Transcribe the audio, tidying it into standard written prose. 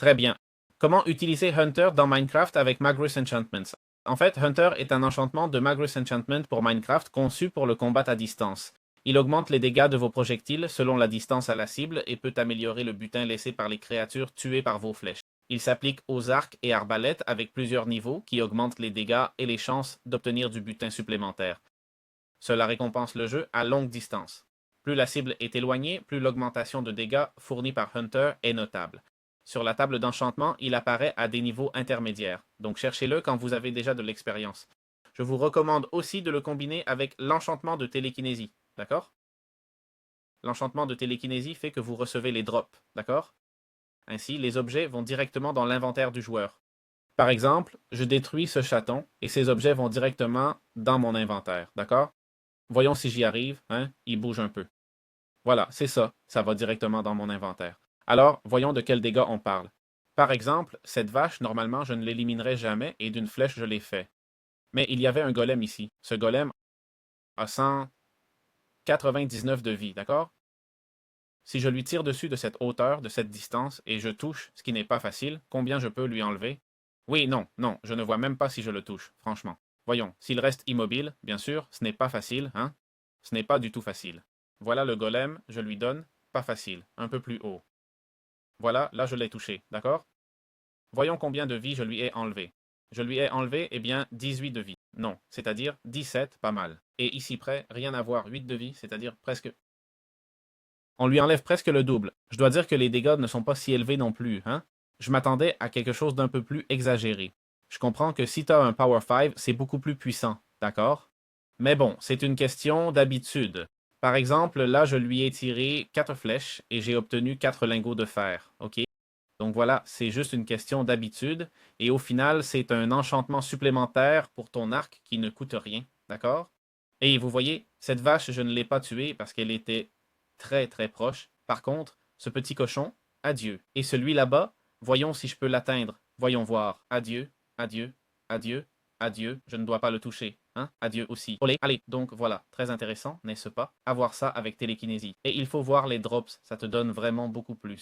Très bien. Comment utiliser Hunter dans Minecraft avec Magrous Enchantments? En fait, Hunter est un enchantement de Magrous Enchantment pour Minecraft conçu pour le combat à distance. Il augmente les dégâts de vos projectiles selon la distance à la cible et peut améliorer le butin laissé par les créatures tuées par vos flèches. Il s'applique aux arcs et arbalètes avec plusieurs niveaux qui augmentent les dégâts et les chances d'obtenir du butin supplémentaire. Cela récompense le jeu à longue distance. Plus la cible est éloignée, plus l'augmentation de dégâts fournie par Hunter est notable. Sur la table d'enchantement, il apparaît à des niveaux intermédiaires, donc cherchez-le quand vous avez déjà de l'expérience. Je vous recommande aussi de le combiner avec l'enchantement de télékinésie, d'accord? L'enchantement de télékinésie fait que vous recevez les drops, d'accord? Ainsi, les objets vont directement dans l'inventaire du joueur. Par exemple, je détruis ce chaton et ces objets vont directement dans mon inventaire, d'accord? Voyons si j'y arrive, hein? Il bouge un peu. Voilà, c'est ça, ça va directement dans mon inventaire. Alors, voyons de quels dégâts on parle. Par exemple, cette vache, normalement, je ne l'éliminerai jamais et d'une flèche, je l'ai fait. Mais il y avait un golem ici. Ce golem a 199 de vie, d'accord? Si je lui tire dessus de cette hauteur, de cette distance, et je touche, ce qui n'est pas facile, combien je peux lui enlever? Oui, non, non, je ne vois même pas si je le touche, franchement. Voyons, s'il reste immobile, bien sûr, ce n'est pas facile, hein? Ce n'est pas du tout facile. Voilà le golem, je lui donne, pas facile, un peu plus haut. Voilà, là je l'ai touché, d'accord? Voyons combien de vie je lui ai enlevé. Je lui ai enlevé, eh bien, 18 de vie. Non, c'est-à-dire 17, pas mal. Et ici près, rien à voir, 8 de vie, c'est-à-dire presque... On lui enlève presque le double. Je dois dire que les dégâts ne sont pas si élevés non plus, hein? Je m'attendais à quelque chose d'un peu plus exagéré. Je comprends que si tu as un Power 5, c'est beaucoup plus puissant, d'accord? Mais bon, c'est une question d'habitude. Par exemple, là, je lui ai tiré 4 flèches et j'ai obtenu 4 lingots de fer, ok? Donc voilà, c'est juste une question d'habitude. Et au final, c'est un enchantement supplémentaire pour ton arc qui ne coûte rien. D'accord? Et vous voyez, cette vache, je ne l'ai pas tuée parce qu'elle était très très proche. Par contre, ce petit cochon, adieu. Et celui là-bas, voyons si je peux l'atteindre. Voyons voir. Adieu, adieu, adieu, adieu. Je ne dois pas le toucher. Hein? Adieu aussi. Olé. Allez, donc voilà, très intéressant, n'est-ce pas? Avoir ça avec télékinésie. Et il faut voir les drops, ça te donne vraiment beaucoup plus.